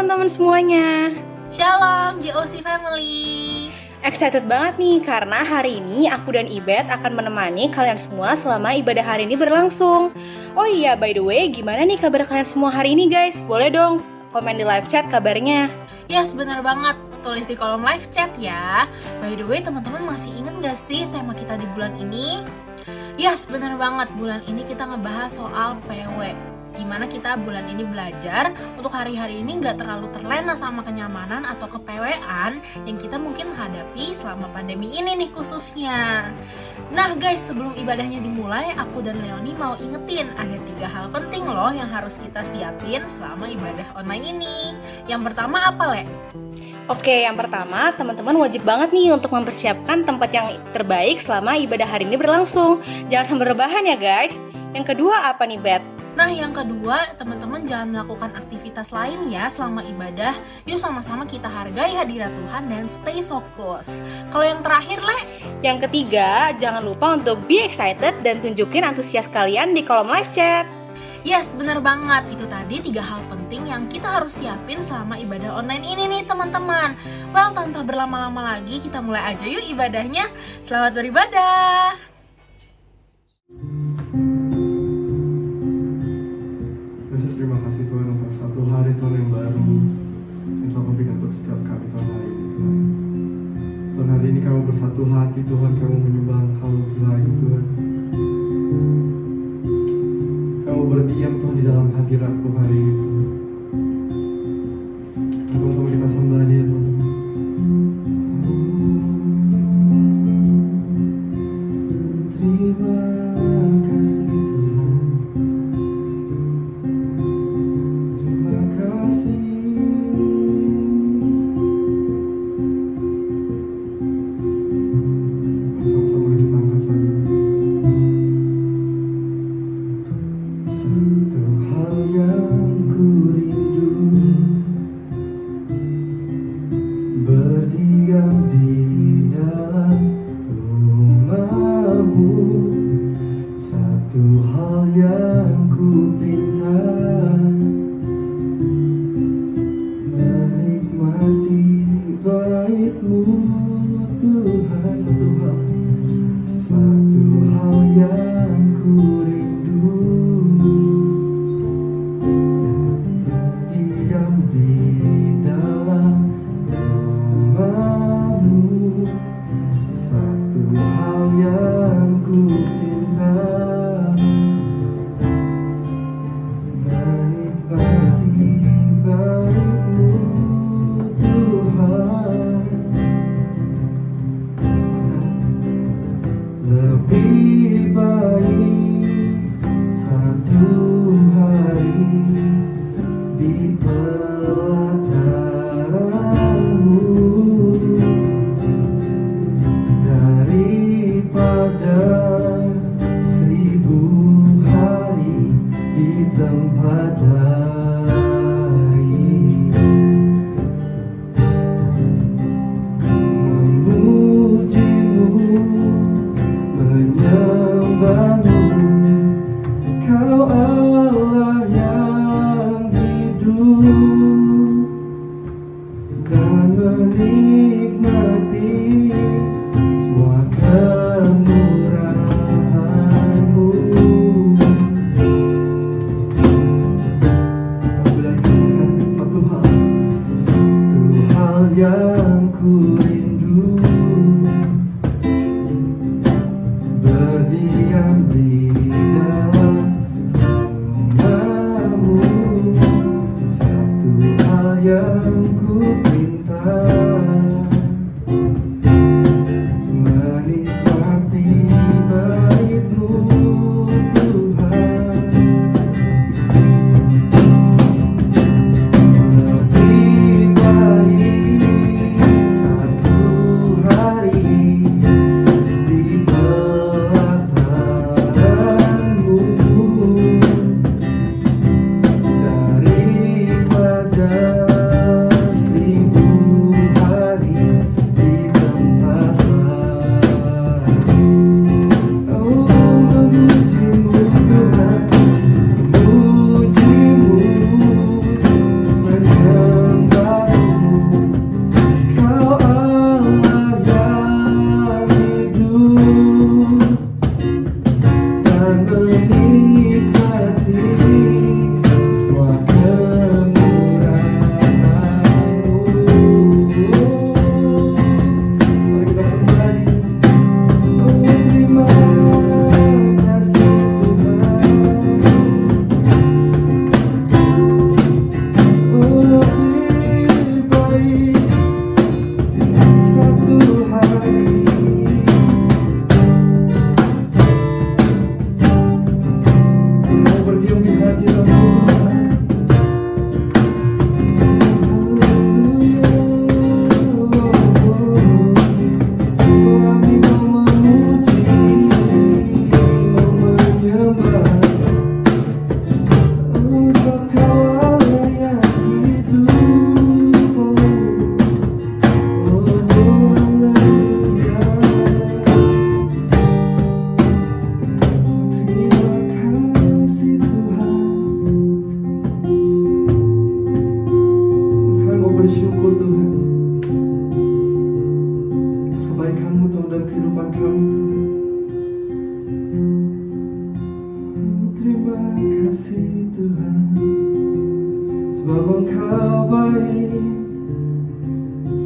teman-teman semuanya. Shalom GOC Family. Excited banget nih karena hari ini aku dan Ibet akan menemani kalian semua selama ibadah hari ini berlangsung. Oh iya, by the way, gimana nih kabar kalian semua hari ini guys? Boleh dong komen di live chat kabarnya. Yes, bener banget. Tulis di kolom live chat ya. By the way, teman-teman masih ingat gak sih tema kita di bulan ini? Yes, bener banget. Bulan ini kita ngebahas soal PW. Gimana kita bulan ini belajar untuk hari-hari ini gak terlalu terlena sama kenyamanan atau kepewean yang kita mungkin hadapi selama pandemi ini nih khususnya. Nah guys, sebelum ibadahnya dimulai, aku dan Leoni mau ingetin ada 3 hal penting loh yang harus kita siapin selama ibadah online ini. Yang pertama apa, Le? Oke, yang pertama, teman-teman wajib banget nih untuk mempersiapkan tempat yang terbaik selama ibadah hari ini berlangsung. Jangan sampai rebahan ya guys. Yang kedua apa nih, Bet? Nah, yang kedua, teman-teman jangan melakukan aktivitas lain ya selama ibadah. Yuk sama-sama kita hargai hadirat Tuhan dan stay fokus. Kalau yang terakhir, Le? Yang ketiga, jangan lupa untuk be excited dan tunjukin antusias kalian di kolom live chat. Yes, bener banget. Itu tadi 3 hal penting yang kita harus siapin selama ibadah online ini nih teman-teman. Well, tanpa berlama-lama lagi, kita mulai aja yuk ibadahnya. Selamat beribadah. Yesus, terima kasih Tuhan untuk satu hari Tuhan yang baru yang telah memberikan untuk setiap kami Tuhan hari ini Tuhan. Tuhan, hari ini kami bersatu hati Tuhan, kami menyembah Engkau lebih lagi Tuhan. Kami berdiam Tuhan di dalam hadirat-Mu hari ini Tuhan. Teman-teman kita sembah Dia Tuhan. Satu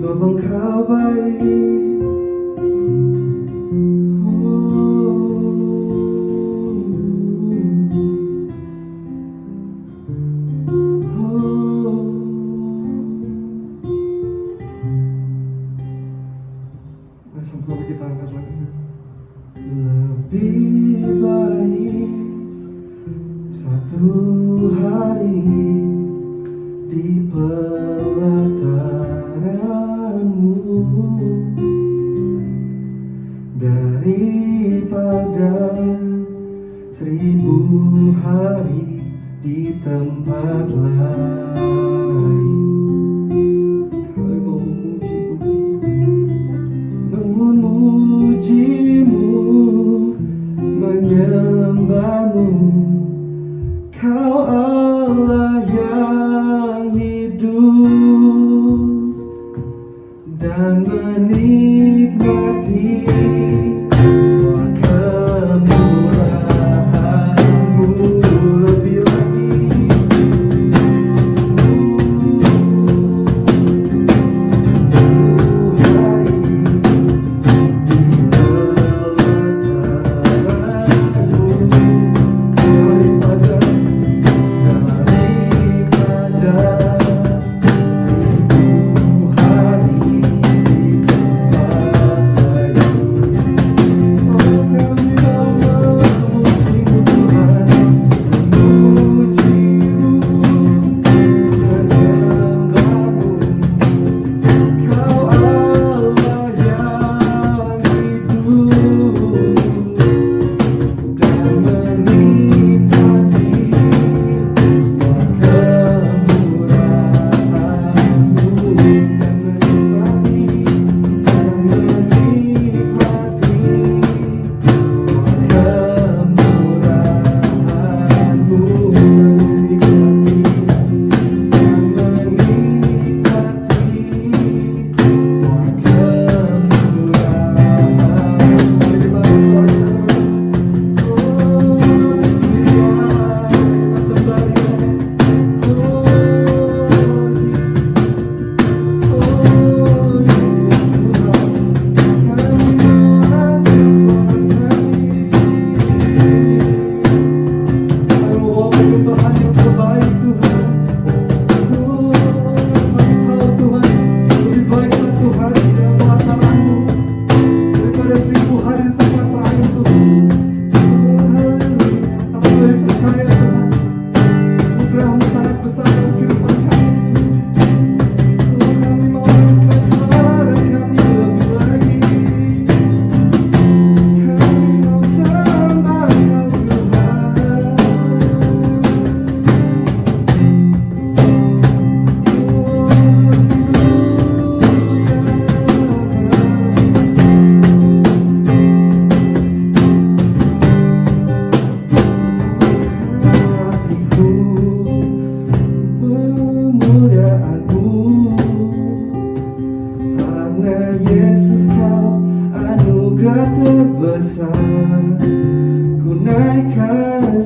sebab Engkau baik. Sama-sama kita angkat lagi. Lebih baik satu hari di pelataran-Mu daripada 1000 hari di tempat lain. Kami mau memuji-Mu, menyembah-Mu. Kau Allah yang hidup dan menikmati semua kemurahan-Mu. Lebih lagi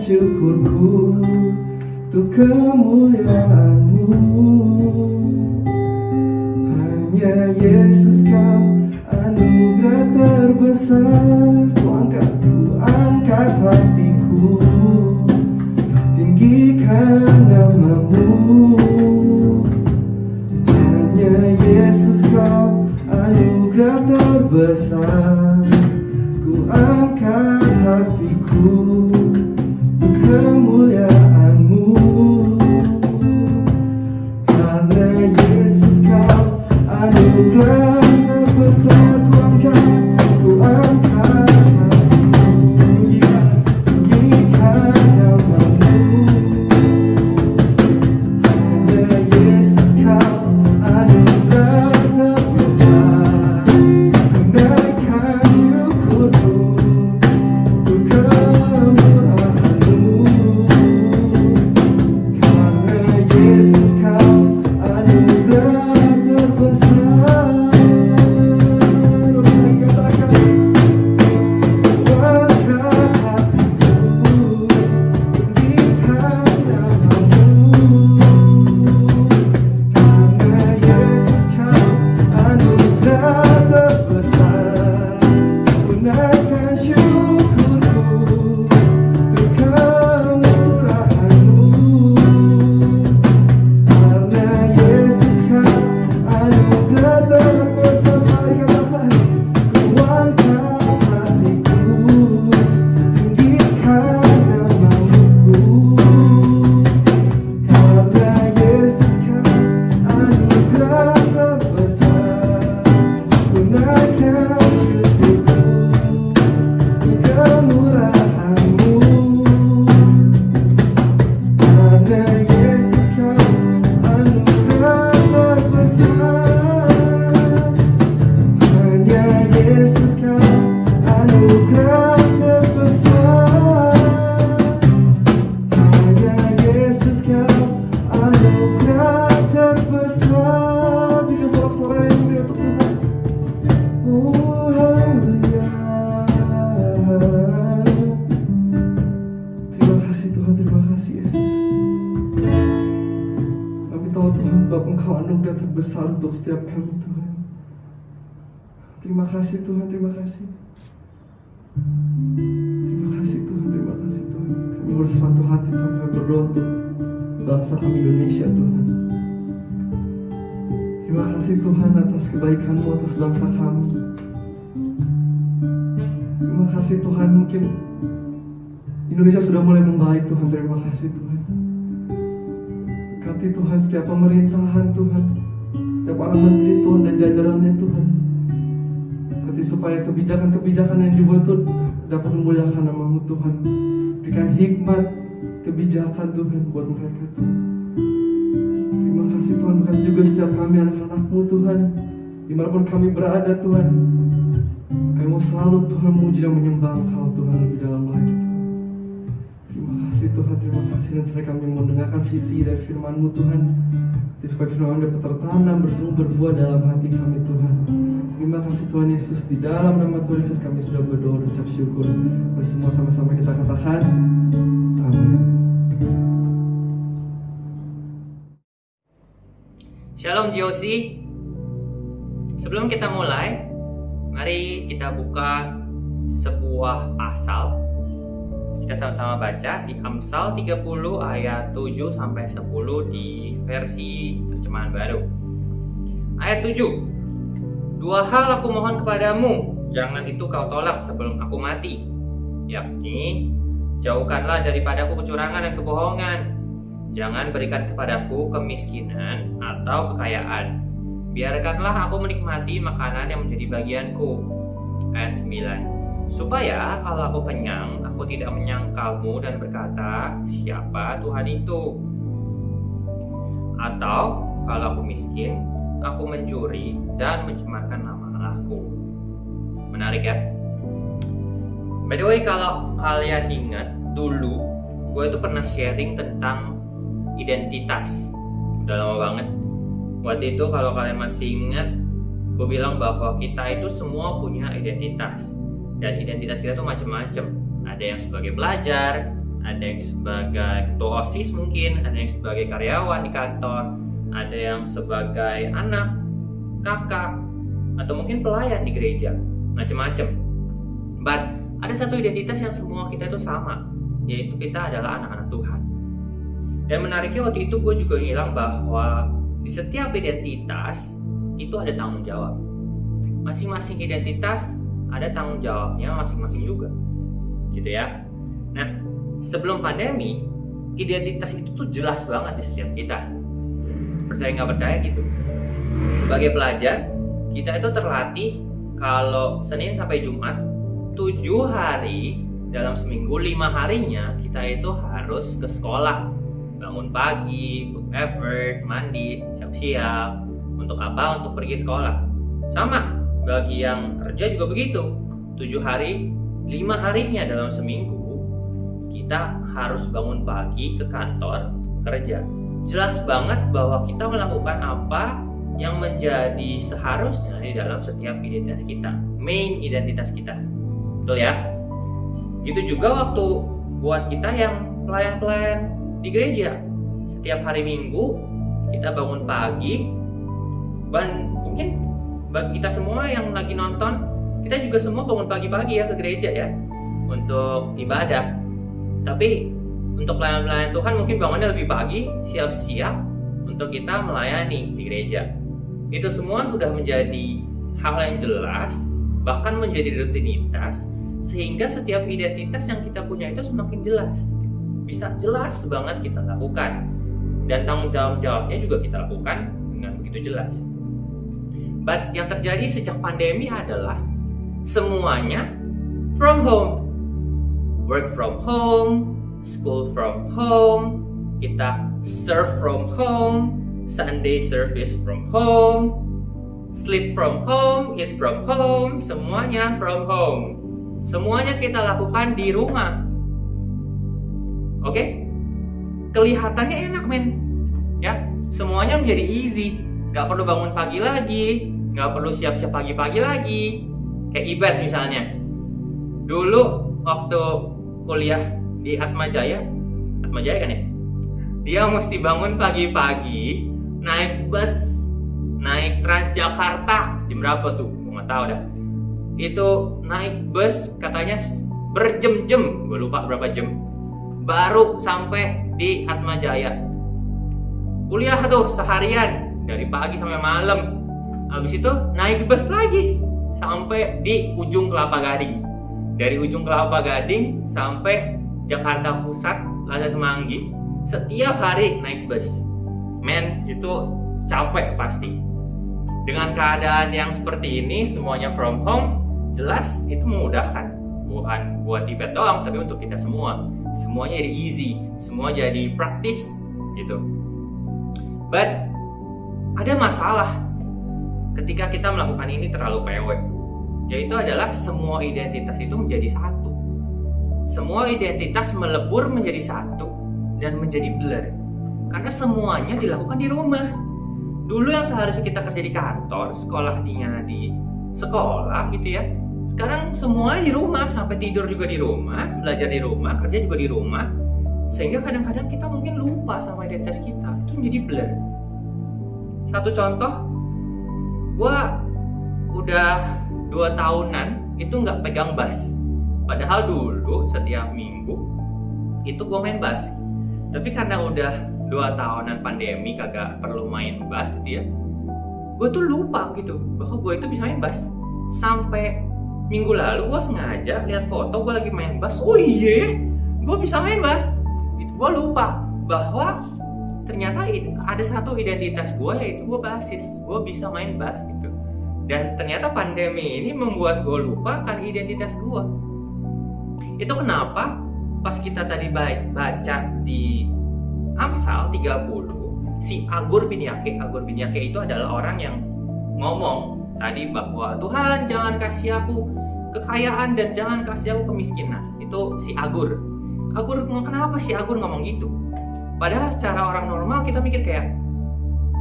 syukurku untuk kemuliaan-Mu. Hanya Yesus Kau anugerah terbesar. Ku angkat hatiku, tinggikan nama-Mu. Hanya Yesus Kau anugerah terbesar. Ku angkat hatiku untuk kemuliaan-Mu. Hanya Yesus Kau anugerah terbesar. Ku angkat hatiku, tinggikan nama-Mu. Hanya Yesus Kau anugerah terbesar. Naikkan syukurku untuk kemurahan-Mu. Karena Yesus Kau anugerah terbesar. beri untuk Tuhan. Oh haleluya. Terima kasih Tuhan, terima kasih Yesus. Kami tahu Tuhan bahwa Engkau anugerah terbesar untuk setiap kami Tuhan. Terima kasih Tuhan, terima kasih. Terima kasih Tuhan, terima kasih Tuhan. Kami bersatu hati Tuhan, kami berdoa untuk bangsa kami Indonesia Tuhan. Terima kasih Tuhan atas kebaikan-Mu atas bangsa kami. Terima kasih Tuhan, mungkin Indonesia sudah mulai membaik Tuhan. Terima kasih Tuhan. Berkati Tuhan setiap pemerintahan Tuhan, setiap para menteri Tuhan dan jajarannya Tuhan. Berkati supaya kebijakan-kebijakan yang dibuat Tuhan dapat memuliakan nama-Mu Tuhan. Berikan hikmat kebijakan Tuhan buat mereka Tuhan. Terima kasih Tuhan, berkati juga setiap kami anak-anak-Mu Tuhan, dimanapun kami berada Tuhan. Kami mau selalu Tuhan memuji dan menyembah Engkau Tuhan lebih dalam lagi Tuhan. Terima kasih Tuhan, terima kasih. Dan supaya kami mau mendengarkan visi dari firman-Mu Tuhan, supaya firman-Mu dapat tertanam, bertumbuh, berbuah dalam hati kami Tuhan. Terima kasih Tuhan Yesus, di dalam nama Tuhan Yesus kami sudah berdoa dan ucap syukur. Mari semua sama-sama kita katakan amin. Shalom GOC. Sebelum kita mulai, mari kita buka sebuah pasal. Kita sama-sama baca di Amsal 30 ayat 7 sampai 10 di versi terjemahan baru. Ayat 7. Dua hal aku mohon kepadamu, jangan itu kau tolak sebelum aku mati. Yakni, jauhkanlah daripadaku kecurangan dan kebohongan. Jangan berikan kepadaku kemiskinan atau kekayaan. Biarkanlah aku menikmati makanan yang menjadi bagianku. Ayat 9. Supaya kalau aku kenyang, aku tidak menyangkalmu dan berkata, siapa Tuhan itu? Atau kalau aku miskin, aku mencuri dan mencemarkan nama Allahku. Menarik ya? By the way, kalau kalian ingat, dulu gue itu pernah sharing tentang identitas. Udah lama banget. Waktu itu kalau kalian masih ingat, gue bilang bahwa kita itu semua punya identitas. Dan identitas kita tuh macam-macam. Ada yang sebagai pelajar, ada yang sebagai ketua OSIS mungkin, ada yang sebagai karyawan di kantor, ada yang sebagai anak, kakak, atau mungkin pelayan di gereja, macam-macam. But ada satu identitas yang semua kita itu sama, yaitu kita adalah anak-anak Tuhan. Dan menariknya waktu itu gue juga bilang bahwa di setiap identitas itu ada tanggung jawab. Masing-masing identitas ada tanggung jawabnya masing-masing juga, gitu ya. Nah, sebelum pandemi, identitas itu tuh jelas banget di setiap kita. Percaya nggak percaya gitu. Sebagai pelajar, kita itu terlatih kalau Senin sampai Jumat 7 hari dalam seminggu, 5 harinya kita itu harus ke sekolah. Bangun pagi, book effort, mandi, siap-siap. Untuk apa? Untuk pergi sekolah. Sama, bagi yang kerja juga begitu. 7 hari, 5 harinya dalam seminggu kita harus bangun pagi ke kantor kerja. Jelas banget bahwa kita melakukan apa yang menjadi seharusnya di dalam setiap identitas kita, main identitas kita. Betul ya? Gitu juga waktu buat kita yang pelayan-pelayan di gereja. Setiap hari Minggu kita bangun pagi, dan mungkin bagi kita semua yang lagi nonton, kita juga semua bangun pagi-pagi ya ke gereja ya untuk ibadah. Tapi untuk pelayan-pelayan Tuhan mungkin bangunnya lebih pagi, siap-siap untuk kita melayani di gereja. Itu semua sudah menjadi hal yang jelas, bahkan menjadi rutinitas, sehingga setiap identitas yang kita punya itu semakin jelas. Bisa jelas banget kita lakukan. Dan tanggung jawabnya juga kita lakukan dengan begitu jelas. But yang terjadi sejak pandemi adalah semuanya from home. Work from home, school from home, kita serve from home, Sunday service from home, sleep from home, eat from home, semuanya from home. Semuanya kita lakukan di rumah. Oke? Kelihatannya enak men. Ya, semuanya menjadi easy. Gak perlu bangun pagi lagi, nggak perlu siap-siap pagi-pagi lagi. Kayak Ibet misalnya. Dulu waktu kuliah di Atmajaya kan ya? Dia mesti bangun pagi-pagi, naik bus, naik Transjakarta. Jam berapa tuh? Gue nggak tahu dah. Itu naik bus katanya berjam-jam, gue lupa berapa jam, baru sampai di Atmajaya. Kuliah tuh seharian dari pagi sampai malam. Habis itu naik bus lagi sampai di ujung Kelapa Gading. Dari ujung Kelapa Gading sampai Jakarta Pusat, Plaza Semanggi. Setiap hari naik bus. Men, itu capek pasti. Dengan keadaan yang seperti ini, semuanya from home, jelas itu memudahkan. Bukan buat Ibet doang, tapi untuk kita semua. Semuanya jadi easy, semua jadi praktis gitu. But ada masalah ketika kita melakukan ini terlalu PW, yaitu adalah semua identitas itu menjadi satu. Semua identitas melebur menjadi satu dan menjadi blur. Karena semuanya dilakukan di rumah. Dulu yang seharusnya kita kerja di kantor, sekolahnya di sekolah gitu ya. Sekarang semuanya di rumah, sampai tidur juga di rumah, belajar di rumah, kerja juga di rumah. Sehingga kadang-kadang kita mungkin lupa sama identitas kita. Itu menjadi blur. Satu contoh, gue udah 2 tahunan itu nggak pegang bass. Padahal dulu setiap minggu itu gue main bass. Tapi karena udah 2 tahunan pandemi kagak perlu main bass gitu ya, gue tuh lupa gitu bahwa gue itu bisa main bass. Sampai minggu lalu gue sengaja lihat foto gue lagi main bass. Oh iya, gue bisa main bass. Itu gue lupa bahwa ternyata ada satu identitas gue, yaitu gue bassis. Gue bisa main bass gitu. Dan ternyata pandemi ini membuat gue lupa kan identitas gue. Itu kenapa pas kita tadi baca di Amsal 30, si Agur bin Yake itu adalah orang yang ngomong tadi bahwa Tuhan jangan kasih aku kekayaan dan jangan kasih aku kemiskinan. Itu si Agur. Kenapa si Agur ngomong gitu? Padahal secara orang normal kita mikir kayak,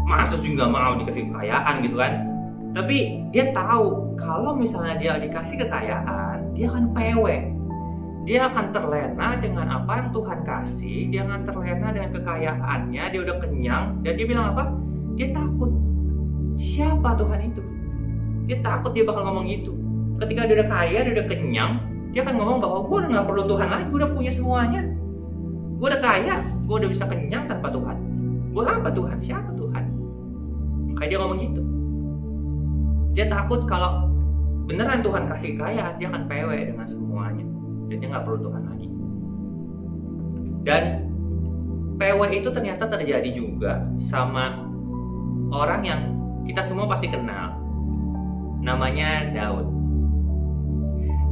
masa juga mau dikasih kekayaan gitu kan? Tapi dia tahu kalau misalnya dia dikasih kekayaan, dia akan PW. Dia akan terlena dengan apa yang Tuhan kasih. Dia akan terlena dengan kekayaannya. Dia udah kenyang. Dan dia bilang apa? Dia takut. Siapa Tuhan itu? Dia takut dia bakal ngomong gitu. Ketika dia udah kaya, dia udah kenyang, dia akan ngomong bahwa gue udah gak perlu Tuhan lagi. Gue udah punya semuanya. Gue udah kaya. Gue udah bisa kenyang tanpa Tuhan. Gue apa Tuhan? Siapa Tuhan? Kayak dia ngomong gitu. Dia takut kalau beneran Tuhan kasih kekayaan, dia akan PW dengan semuanya. Dan dia nggak perlu Tuhan lagi. Dan PW itu ternyata terjadi juga sama orang yang kita semua pasti kenal. Namanya Daud.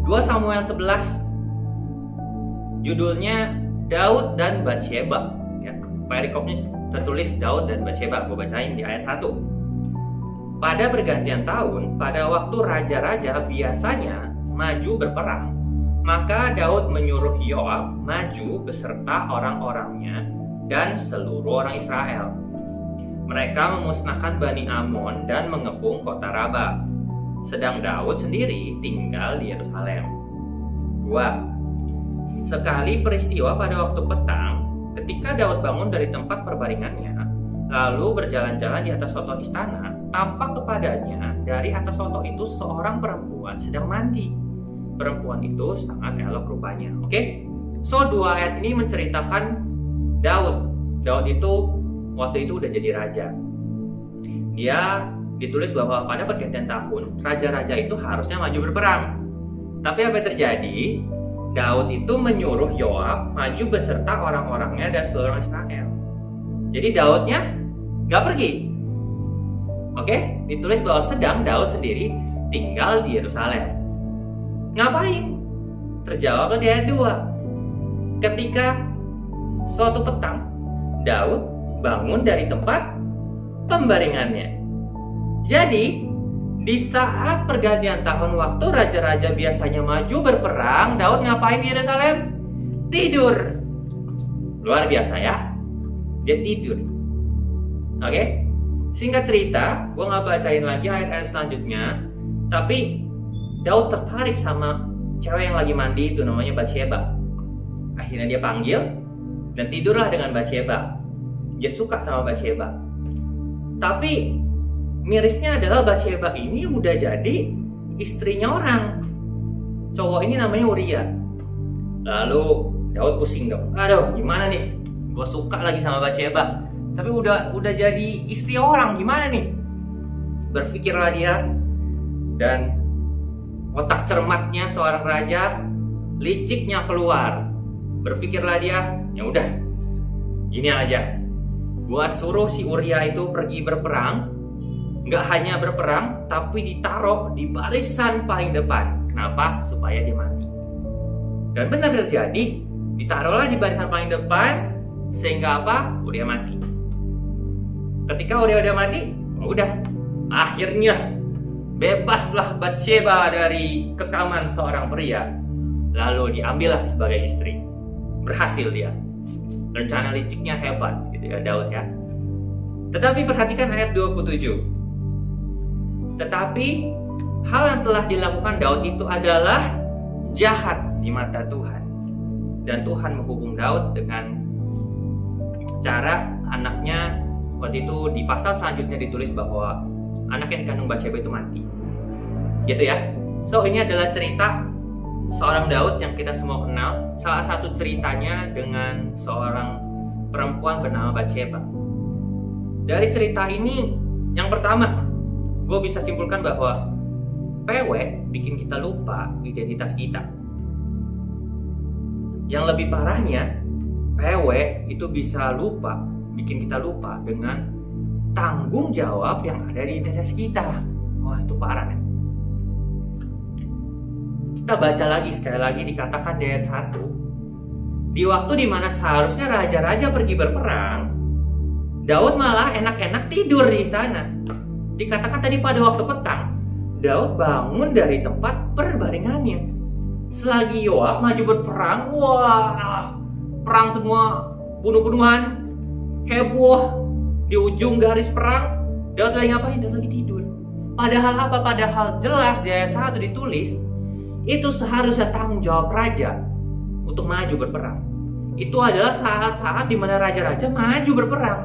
2 Samuel 11, judulnya Daud dan Batsheba. Ya, perikopnya tertulis Daud dan Batsheba. Gue bacain di ayat 1. Pada pergantian tahun, pada waktu raja-raja biasanya maju berperang, maka Daud menyuruh Yoab maju beserta orang-orangnya dan seluruh orang Israel. Mereka memusnahkan Bani Amon dan mengepung kota Raba. Sedang Daud sendiri tinggal di Yerusalem. 2. Sekali peristiwa pada waktu petang, ketika Daud bangun dari tempat perbaringannya, lalu berjalan-jalan di atas soto istana, tampak kepadanya dari atas soto itu seorang perempuan sedang mandi. Perempuan itu sangat elok rupanya. Oke? So 2 ayat ini menceritakan Daud. Daud itu waktu itu udah jadi raja. Dia ditulis bahwa pada pergantian tahun, raja-raja itu harusnya maju berperang. Tapi apa yang terjadi? Daud itu menyuruh Yoab maju beserta orang-orangnya dan seluruh orang Israel. Jadi Daudnya gak pergi. Oke? Ditulis bahwa sedang Daud sendiri tinggal di Yerusalem. Ngapain? Terjawablah di ayat 2. Ketika suatu petang, Daud bangun dari tempat pembaringannya. Jadi, di saat pergantian tahun waktu raja-raja biasanya maju berperang, Daud ngapain di Yerusalem? Tidur. Luar biasa ya. Dia tidur. Oke? Singkat cerita, gue nggak bacain lagi ayat-ayat selanjutnya, tapi Daud tertarik sama cewek yang lagi mandi itu, namanya Batsheba. Akhirnya dia panggil dan tidurlah dengan Batsheba. Dia suka sama Batsheba. Tapi mirisnya adalah Batsheba ini udah jadi istrinya orang. Cowok ini namanya Uria. Lalu Daud pusing dong. Aduh, gimana nih? Gue suka lagi sama Batsheba, tapi udah jadi istri orang, gimana nih? Berpikirlah dia, dan otak cermatnya seorang raja, liciknya keluar. Berpikirlah dia, ya udah, gini aja. Gua suruh si Uria itu pergi berperang. Nggak hanya berperang, tapi ditaruh di barisan paling depan. Kenapa? Supaya dia mati. Dan benar terjadi, ditaruhlah di barisan paling depan, sehingga apa? Uria mati. Ketika Uria udah mati, udah, akhirnya bebaslah Batsheba dari kekaman seorang pria. Lalu diambillah sebagai istri. Berhasil dia. Rencana liciknya hebat gitu ya Daud ya. Tetapi perhatikan ayat 27. Tetapi hal yang telah dilakukan Daud itu adalah jahat di mata Tuhan. Dan Tuhan menghukum Daud dengan cara anaknya, waktu itu di pasal selanjutnya ditulis bahwa anak yang dikandung Batsheba itu mati. Gitu ya. So ini adalah cerita seorang Daud yang kita semua kenal. Salah satu ceritanya dengan seorang perempuan bernama Batsheba. Dari cerita ini, yang pertama, gue bisa simpulkan bahwa PW bikin kita lupa identitas kita. Yang lebih parahnya, PW itu bisa bikin kita lupa dengan tanggung jawab yang ada di identitas kita. Wah, itu parah nih. Kita baca lagi, sekali lagi dikatakan di ayat 1. Di waktu dimana seharusnya raja-raja pergi berperang, Daud malah enak-enak tidur di istana. Dikatakan tadi pada waktu petang, Daud bangun dari tempat berbaringannya. Selagi Yoab maju berperang, wah, perang semua, bunuh-bunuhan, heboh. Di ujung garis perang, Daud lagi ngapain? Daud lagi tidur. Padahal apa? Padahal jelas di ayat 1 ditulis, itu seharusnya tanggung jawab raja untuk maju berperang. Itu adalah saat-saat di mana raja-raja maju berperang.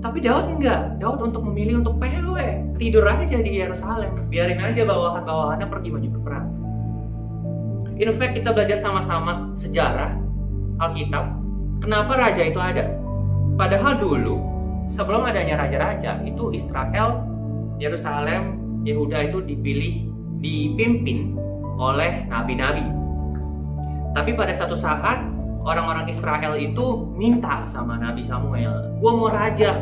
Tapi Daud enggak. Daud untuk memilih untuk PW, tidur aja di Yerusalem. Biarin aja bawahan-bawahannya pergi maju berperang. In fact, kita belajar sama-sama sejarah Alkitab. Kenapa raja itu ada? Padahal dulu, sebelum adanya raja-raja, itu Israel, Yerusalem, Yehuda itu dipimpin oleh nabi-nabi. Tapi pada satu saat orang-orang Israel itu minta sama Nabi Samuel, gua mau raja.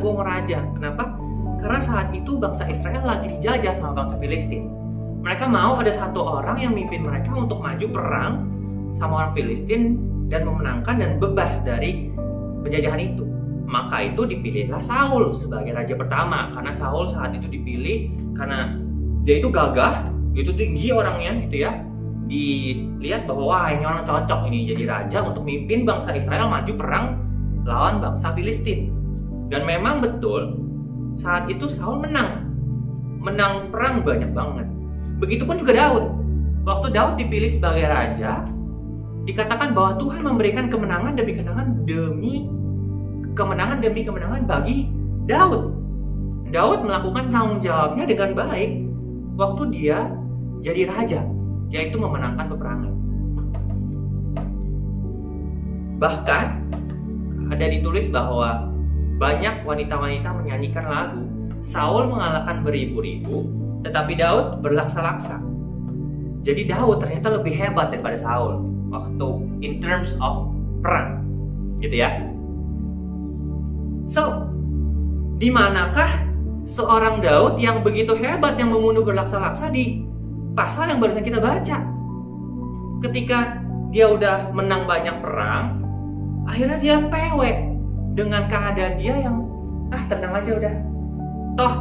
Kenapa? Karena saat itu bangsa Israel lagi dijajah sama bangsa Filistin. Mereka mau ada satu orang yang mimpin mereka untuk maju perang sama orang Filistin dan memenangkan dan bebas dari penjajahan itu. Maka itu dipilihlah Saul sebagai raja pertama. Karena Saul saat itu dipilih karena dia itu gagah, dia itu tinggi orangnya gitu ya. Dilihat bahwa wah, ini orang cocok ini jadi raja untuk mimpin bangsa Israel maju perang lawan bangsa Filistin. Dan memang betul saat itu Saul menang perang banyak banget. Begitupun juga Daud. Waktu Daud dipilih sebagai raja, dikatakan bahwa Tuhan memberikan kemenangan demi kemenangan bagi Daud. Daud melakukan tanggung jawabnya dengan baik waktu dia jadi raja, yaitu memenangkan peperangan. Bahkan ada ditulis bahwa banyak wanita-wanita menyanyikan lagu Saul mengalahkan beribu-ribu, tetapi Daud berlaksa-laksa. Jadi Daud ternyata lebih hebat daripada Saul waktu in terms of perang, gitu ya. So, di manakah seorang Daud yang begitu hebat yang membunuh berlaksa-laksa di pasal yang barusan kita baca? Ketika dia udah menang banyak perang, akhirnya dia PW dengan keadaan dia yang tenang aja udah. Toh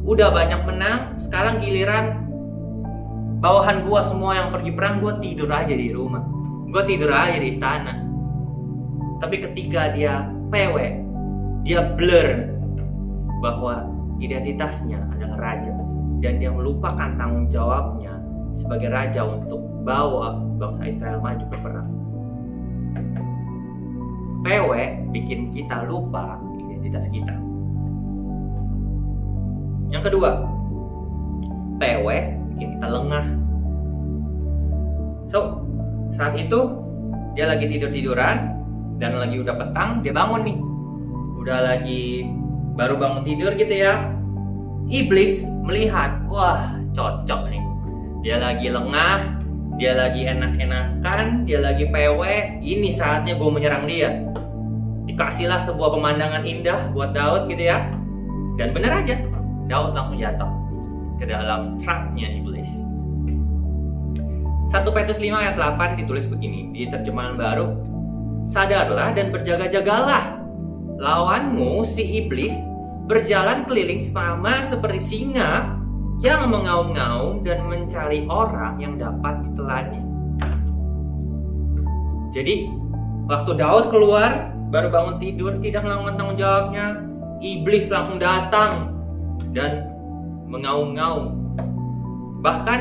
udah banyak menang, sekarang giliran bawahan gua semua yang pergi perang, gua tidur aja di rumah. Gua tidur aja di istana. Tapi ketika dia PW, dia blur bahwa identitasnya adalah raja, dan dia melupakan tanggung jawabnya sebagai raja untuk bawa bangsa Israel maju ke perang. PW bikin kita lupa identitas kita. Yang kedua, PW bikin kita lengah. So, saat itu dia lagi tidur-tiduran dan lagi udah petang, dia bangun nih. Udah lagi baru bangun tidur gitu ya. Iblis melihat, wah cocok nih. Dia lagi lengah, dia lagi enak-enakan, dia lagi PW. Ini saatnya gue menyerang dia. Dikasihlah sebuah pemandangan indah buat Daud gitu ya. Dan bener aja, Daud langsung jatuh ke dalam trapnya iblis. 1 Petrus 5 ayat 8 ditulis begini di terjemahan baru. Sadarlah dan berjaga-jagalah. Lawanmu si iblis berjalan keliling sama seperti singa yang mengaum-ngaum dan mencari orang yang dapat ditelannya. Jadi waktu Daud keluar baru bangun tidur, tidak melakukan tanggung jawabnya, iblis langsung datang dan mengaum-ngaum. Bahkan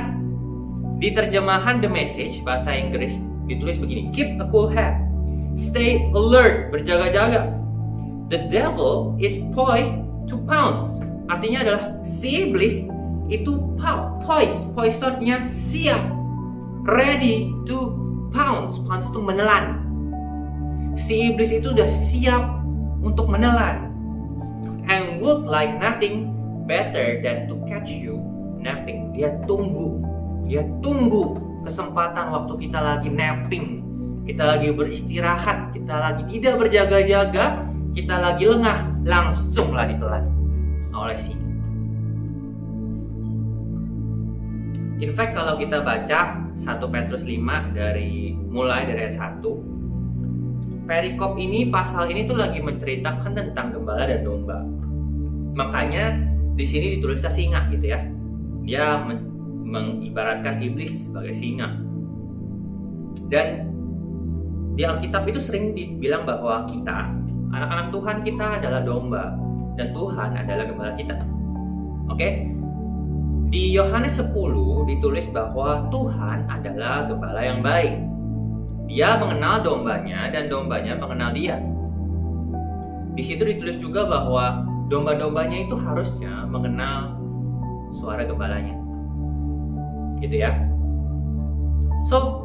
di terjemahan The Message bahasa Inggris ditulis begini, keep a cool head, stay alert, berjaga-jaga. The devil is poised to pounce. Artinya adalah si iblis itu poised artinya siap, ready to pounce. Pounce itu menelan. Si iblis itu udah siap untuk menelan, and would like nothing better than to catch you napping. Dia tunggu kesempatan waktu kita lagi napping, kita lagi beristirahat, kita lagi tidak berjaga-jaga, kita lagi lengah, langsunglah ditelan oleh singa. In fact, kalau kita baca 1 Petrus 5 mulai dari ayat 1, perikop ini, pasal ini tuh lagi menceritakan tentang gembala dan domba. Makanya di sini ditulisnya singa gitu ya. Dia mengibaratkan iblis sebagai singa. Dan di Alkitab itu sering dibilang bahwa kita, anak-anak Tuhan, kita adalah domba dan Tuhan adalah gembala kita. Oke? Di Yohanes 10 ditulis bahwa Tuhan adalah gembala yang baik. Dia mengenal dombanya dan dombanya mengenal dia. Di situ ditulis juga bahwa domba-dombanya itu harusnya mengenal suara gembalanya. Gitu ya. So,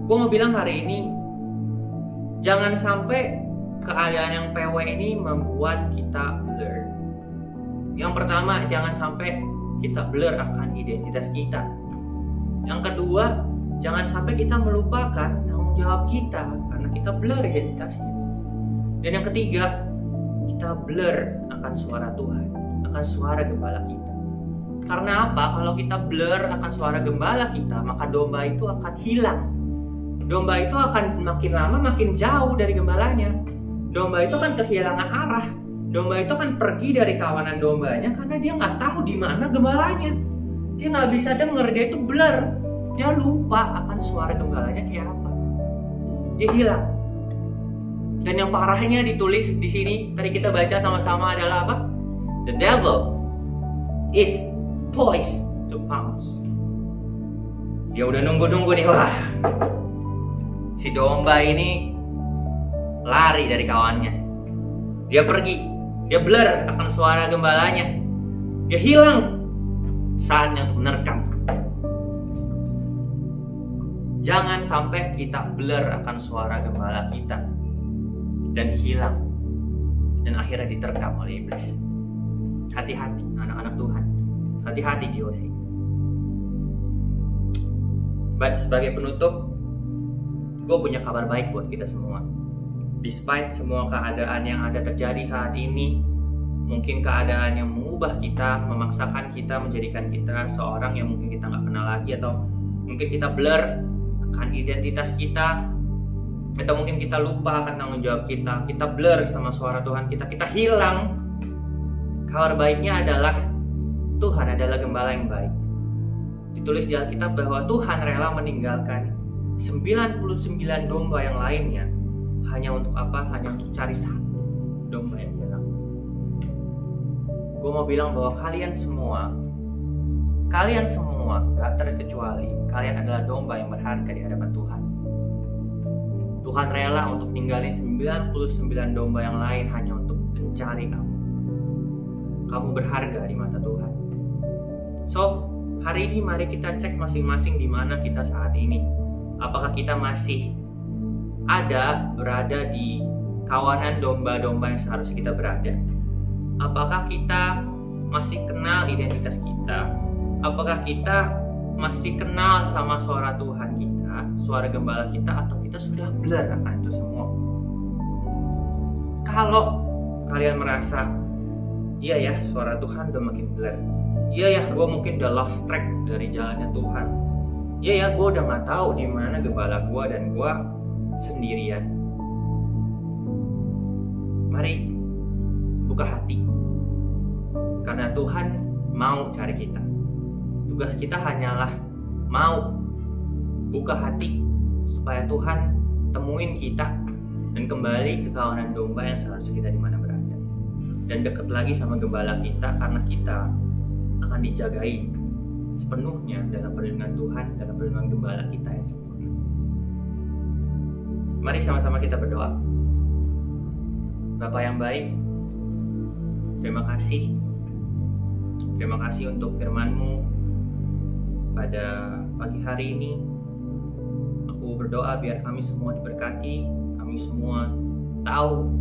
gue mau bilang hari ini, jangan sampai keadaan yang PW ini membuat kita blur. Yang pertama, jangan sampai kita blur akan identitas kita. Yang kedua, jangan sampai kita melupakan tanggung jawab kita karena kita blur identitasnya. Dan yang ketiga, kita blur akan suara Tuhan, akan suara gembala kita. Karena apa? Kalau kita blur akan suara gembala kita, maka domba itu akan hilang. Domba itu akan makin lama makin jauh dari gembalanya. Domba itu akan kehilangan arah. Domba itu akan pergi dari kawanan dombanya karena dia nggak tahu di mana gembalanya. Dia nggak bisa dengar, dia itu blur. Dia lupa akan suara gembalanya kayak apa. Dia hilang. Dan yang parahnya ditulis di sini, tadi kita baca sama-sama adalah apa? The devil is poised to pounce. Dia udah nunggu-nunggu nih, wah. Si domba ini lari dari kawannya. Dia pergi, dia blur akan suara gembalanya. Dia hilang. Saatnya untuk menerkam. Jangan sampai kita blur akan suara gembala kita dan hilang dan akhirnya diterkam oleh iblis. Hati-hati anak-anak Tuhan, hati-hati GOC. But sebagai penutup, gue punya kabar baik buat kita semua. Despite semua keadaan yang ada terjadi saat ini, mungkin keadaan yang mengubah kita, memaksakan kita, menjadikan kita seorang yang mungkin kita nggak kenal lagi, atau mungkin kita blur akan identitas kita, atau mungkin kita lupa akan tanggung jawab kita, kita blur sama suara Tuhan kita hilang. Kabar baiknya adalah Tuhan adalah gembala yang baik. Ditulis di Alkitab bahwa Tuhan rela meninggalkan 99 domba yang lainnya hanya untuk apa? Hanya untuk cari satu domba yang hilang. gue mau bilang bahwa kalian semua gak terkecuali, kalian adalah domba yang berharga di hadapan Tuhan. Tuhan rela untuk ninggalin 99 domba yang lain hanya untuk mencari kamu. Kamu berharga di mata Tuhan. So, hari ini mari kita cek masing-masing di mana kita saat ini. Apakah kita masih berada di kawanan domba-domba yang seharusnya kita berada? Apakah kita masih kenal identitas kita? Apakah kita masih kenal sama suara Tuhan kita, suara gembala kita, atau kita sudah blur akan itu semua? Kalau kalian merasa, iya ya, suara Tuhan udah makin blur. Iya ya, gue mungkin udah lost track dari jalannya Tuhan. Iya ya, gue udah gak tahu di mana gembala gue dan gue sendirian. Mari buka hati, karena Tuhan mau cari kita. Tugas kita hanyalah mau buka hati supaya Tuhan temuin kita dan kembali ke kawanan domba yang seharusnya kita di mana berada, dan dekat lagi sama gembala kita, karena kita akan dijagai sepenuhnya dalam perlindungan Tuhan, dalam perlindungan gembala kita yang sempurna. Mari sama-sama kita berdoa. Bapa yang baik, terima kasih untuk firman-Mu pada pagi hari ini. Aku berdoa biar kami semua diberkati, kami semua tahu,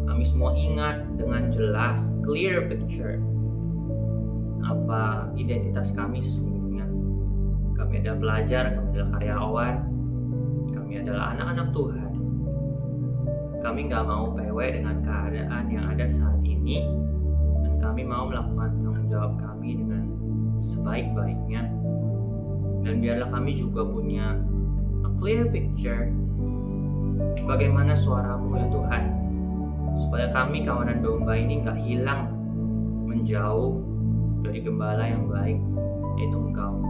kami semua ingat dengan jelas, clear picture, apa identitas kami sesungguhnya. Kami adalah pelajar, kami adalah karyawan, kami adalah anak-anak Tuhan. Kami gak mau PW dengan keadaan yang ada saat ini, dan kami mau melakukan tanggung jawab kami dengan sebaik-baiknya. Dan biarlah kami juga punya a clear picture bagaimana suara-Mu ya Tuhan, supaya kami kawanan domba ini gak hilang menjauh dari gembala yang baik, yaitu Engkau.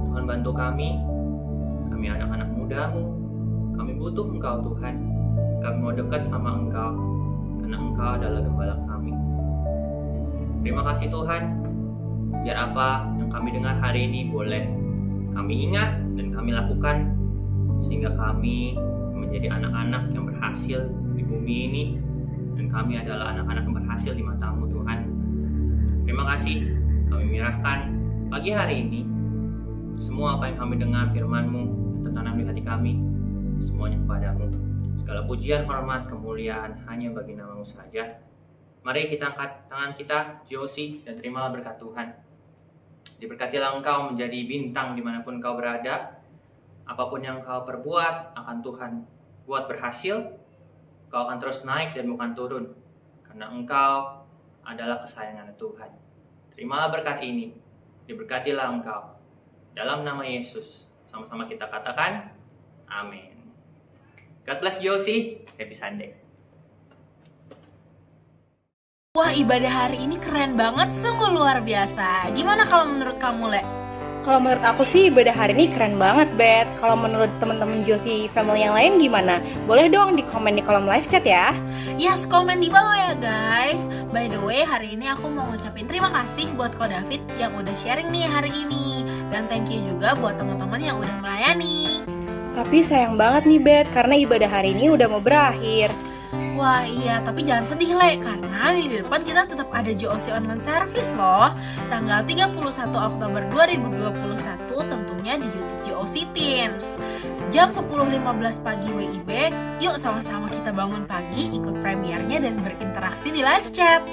Tuhan, bantu kami anak-anak muda-Mu. Kami butuh Engkau Tuhan. Kami mau dekat sama Engkau, karena Engkau adalah gembala kami. Terima kasih Tuhan, biar apa yang kami dengar hari ini boleh kami ingat dan kami lakukan, sehingga kami menjadi anak-anak yang berhasil di bumi ini, dan kami adalah anak-anak yang berhasil di mata-Mu Tuhan. Terima kasih, kami menyerahkan pagi hari ini semua apa yang kami dengar firman-Mu yang tertanam di hati kami, semuanya kepada-Mu. Segala pujian, hormat, kemuliaan hanya bagi nama-Mu saja. Mari kita angkat tangan kita, Josi, dan terimalah berkat Tuhan. Diberkatilah Engkau menjadi bintang dimanapun Engkau berada. Apapun yang Engkau perbuat akan Tuhan buat berhasil. Engkau akan terus naik dan bukan turun, karena Engkau adalah kesayangan Tuhan. Terimalah berkat ini. Diberkatilah Engkau. Dalam nama Yesus, sama-sama kita katakan, amin. God bless Josie. Happy Sunday. Wah, ibadah hari ini keren banget, sungguh luar biasa. Gimana kalau menurut kamu, Le? Kalau menurut aku sih ibadah hari ini keren banget, Bet. Kalau menurut teman-teman Josie family yang lain gimana? Boleh dong di komen di kolom live chat ya. Yes, komen di bawah ya guys. By the way, hari ini aku mau ngucapin terima kasih buat Ko David yang udah sharing nih hari ini. Dan thank you juga buat teman-teman yang udah melayani. Tapi sayang banget nih, Bet, karena ibadah hari ini udah mau berakhir. Wah iya, tapi jangan sedih Le, karena minggu depan kita tetap ada JOC online service loh. Tanggal 31 Oktober 2021 tentunya di YouTube JOC Teams. Jam 10.15 pagi WIB, yuk sama-sama kita bangun pagi, ikut premiernya dan berinteraksi di live chat.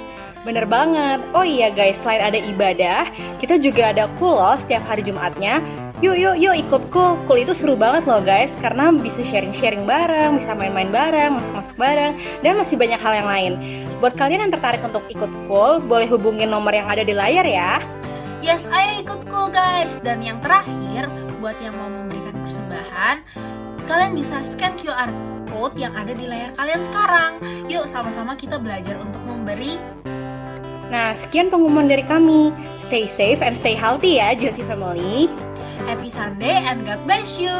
Bener banget. Oh iya guys, selain ada ibadah, kita juga ada cool loh setiap hari Jumatnya. Yuk ikut cool. Cool itu seru banget loh guys, karena bisa sharing-sharing bareng, bisa main-main bareng, masak-masak bareng, dan masih banyak hal yang lain. Buat kalian yang tertarik untuk ikut cool, boleh hubungin nomor yang ada di layar ya. Yes, ayo ikut cool guys. Dan yang terakhir, buat yang mau memberikan persembahan, kalian bisa scan QR code yang ada di layar kalian sekarang. Yuk sama-sama kita belajar untuk memberi. Nah, sekian pengumuman dari kami. Stay safe and stay healthy ya, Josie Family. Happy Sunday and God bless you.